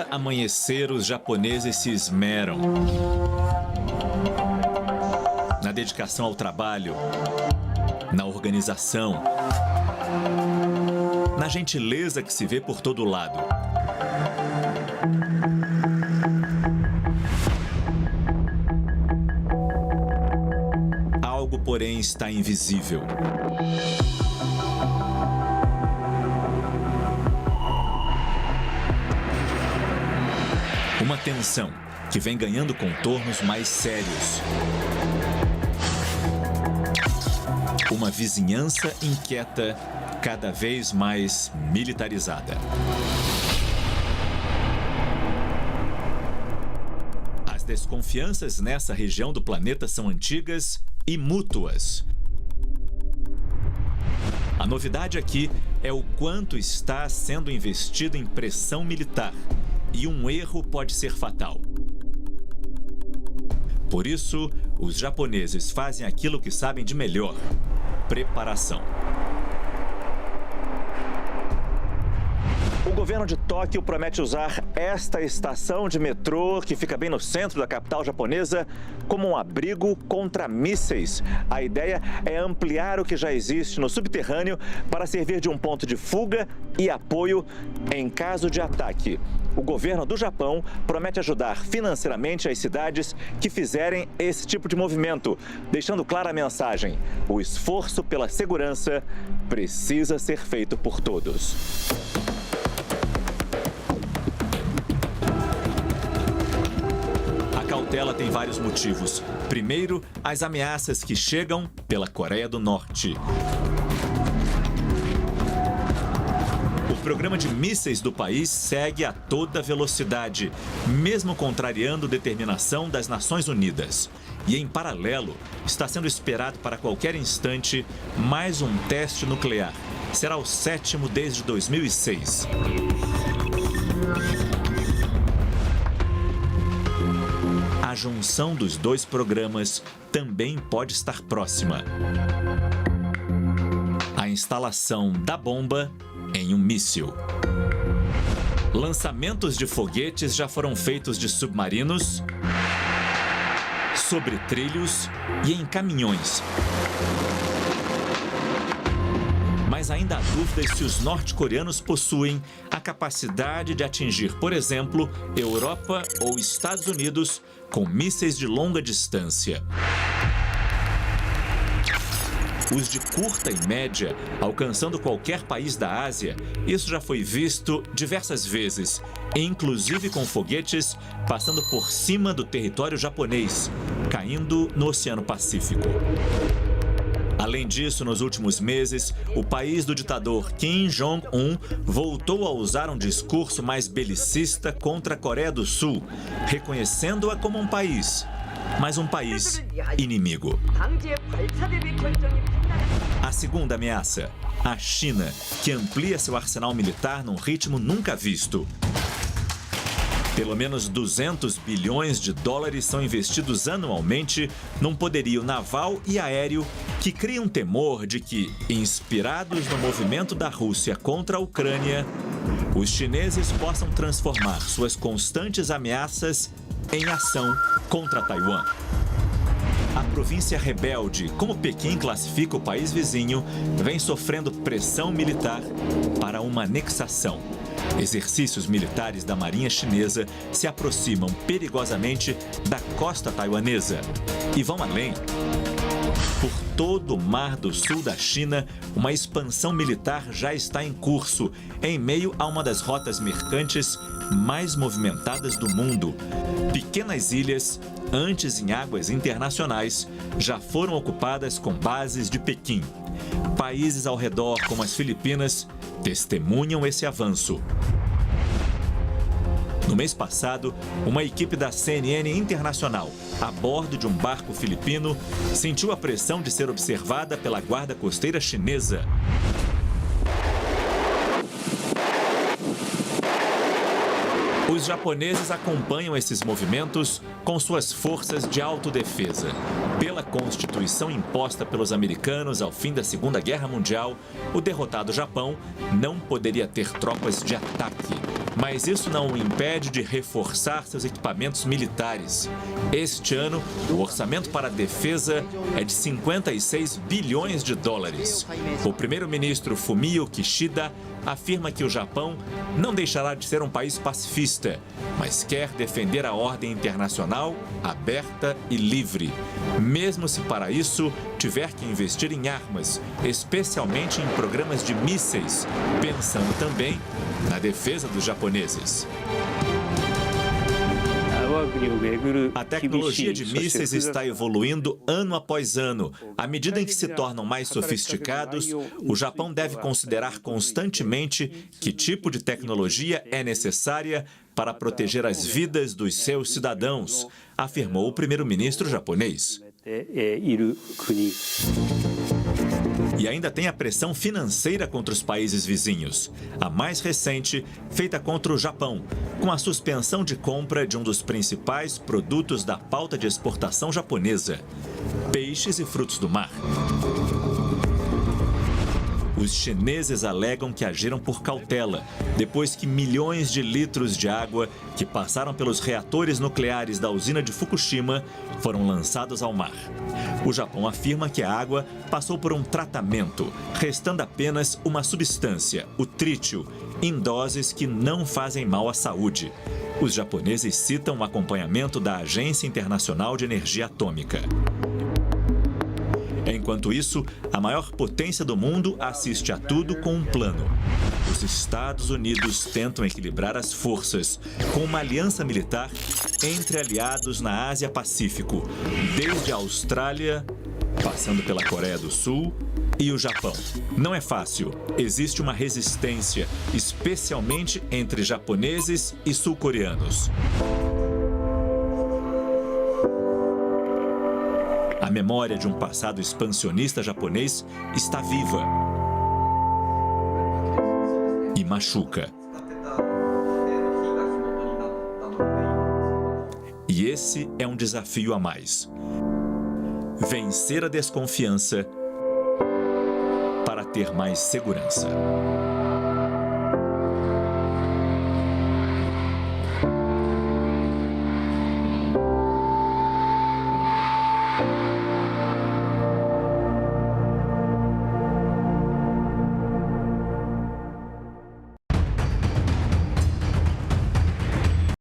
amanhecer, os japoneses se esmeram na dedicação ao trabalho, na organização, na gentileza que se vê por todo lado. Algo, porém, está invisível. Uma tensão que vem ganhando contornos mais sérios. Uma vizinhança inquieta, cada vez mais militarizada. As desconfianças nessa região do planeta são antigas e mútuas. A novidade aqui é o quanto está sendo investido em pressão militar. E um erro pode ser fatal. Por isso, os japoneses fazem aquilo que sabem de melhor: preparação. O governo de Tóquio promete usar esta estação de metrô, que fica bem no centro da capital japonesa, como um abrigo contra mísseis. A ideia é ampliar o que já existe no subterrâneo para servir de um ponto de fuga e apoio em caso de ataque. O governo do Japão promete ajudar financeiramente as cidades que fizerem esse tipo de movimento, deixando clara a mensagem: o esforço pela segurança precisa ser feito por todos. A cautela tem vários motivos. Primeiro, as ameaças que chegam pela Coreia do Norte. O programa de mísseis do país segue a toda velocidade, mesmo contrariando determinação das Nações Unidas. E, em paralelo, está sendo esperado para qualquer instante mais um teste nuclear. Será o 7º desde 2006. A junção dos dois programas também pode estar próxima. A instalação da bomba em um míssil. Lançamentos de foguetes já foram feitos de submarinos, sobre trilhos e em caminhões. Mas ainda há dúvidas se os norte-coreanos possuem a capacidade de atingir, por exemplo, Europa ou Estados Unidos com mísseis de longa distância. Os de curta e média, alcançando qualquer país da Ásia, isso já foi visto diversas vezes, inclusive com foguetes passando por cima do território japonês, caindo no Oceano Pacífico. Além disso, nos últimos meses, o país do ditador Kim Jong-un voltou a usar um discurso mais belicista contra a Coreia do Sul, reconhecendo-a como um país, mas um país inimigo. A segunda ameaça, a China, que amplia seu arsenal militar num ritmo nunca visto. Pelo menos 200 bilhões de dólares são investidos anualmente num poderio naval e aéreo que cria um temor de que, inspirados no movimento da Rússia contra a Ucrânia, os chineses possam transformar suas constantes ameaças em ação contra Taiwan. A província rebelde, como Pequim classifica o país vizinho, vem sofrendo pressão militar para uma anexação. Exercícios militares da Marinha Chinesa se aproximam perigosamente da costa taiwanesa e vão além. Por todo o Mar do Sul da China, uma expansão militar já está em curso, em meio a uma das rotas mercantes mais movimentadas do mundo. Pequenas ilhas, antes em águas internacionais, já foram ocupadas com bases de Pequim. Países ao redor, como as Filipinas, testemunham esse avanço. No mês passado, uma equipe da CNN Internacional, a bordo de um barco filipino, sentiu a pressão de ser observada pela guarda costeira chinesa. Os japoneses acompanham esses movimentos com suas forças de autodefesa. Pela Constituição imposta pelos americanos ao fim da Segunda Guerra Mundial, o derrotado Japão não poderia ter tropas de ataque, Mas isso não o impede de reforçar seus equipamentos militares. Este ano, o orçamento para a defesa é de 56 bilhões de dólares. O primeiro-ministro Fumio Kishida afirma que o Japão não deixará de ser um país pacifista, mas quer defender a ordem internacional aberta e livre, mesmo se para isso tiver que investir em armas, especialmente em programas de mísseis, pensando também na defesa dos japoneses. A tecnologia de mísseis está evoluindo ano após ano. À medida em que se tornam mais sofisticados, o Japão deve considerar constantemente que tipo de tecnologia é necessária para proteger as vidas dos seus cidadãos, afirmou o primeiro-ministro japonês. E ainda tem a pressão financeira contra os países vizinhos. A mais recente, feita contra o Japão, com a suspensão de compra de um dos principais produtos da pauta de exportação japonesa: peixes e frutos do mar. Os chineses alegam que agiram por cautela, depois que milhões de litros de água que passaram pelos reatores nucleares da usina de Fukushima foram lançados ao mar. O Japão afirma que a água passou por um tratamento, restando apenas uma substância, o trítio, em doses que não fazem mal à saúde. Os japoneses citam o acompanhamento da Agência Internacional de Energia Atômica. Enquanto isso, a maior potência do mundo assiste a tudo com um plano. Os Estados Unidos tentam equilibrar as forças com uma aliança militar entre aliados na Ásia-Pacífico, desde a Austrália, passando pela Coreia do Sul e o Japão. Não é fácil. Existe uma resistência, especialmente entre japoneses e sul-coreanos. A memória de um passado expansionista japonês está viva e machuca. E esse é um desafio a mais: vencer a desconfiança para ter mais segurança.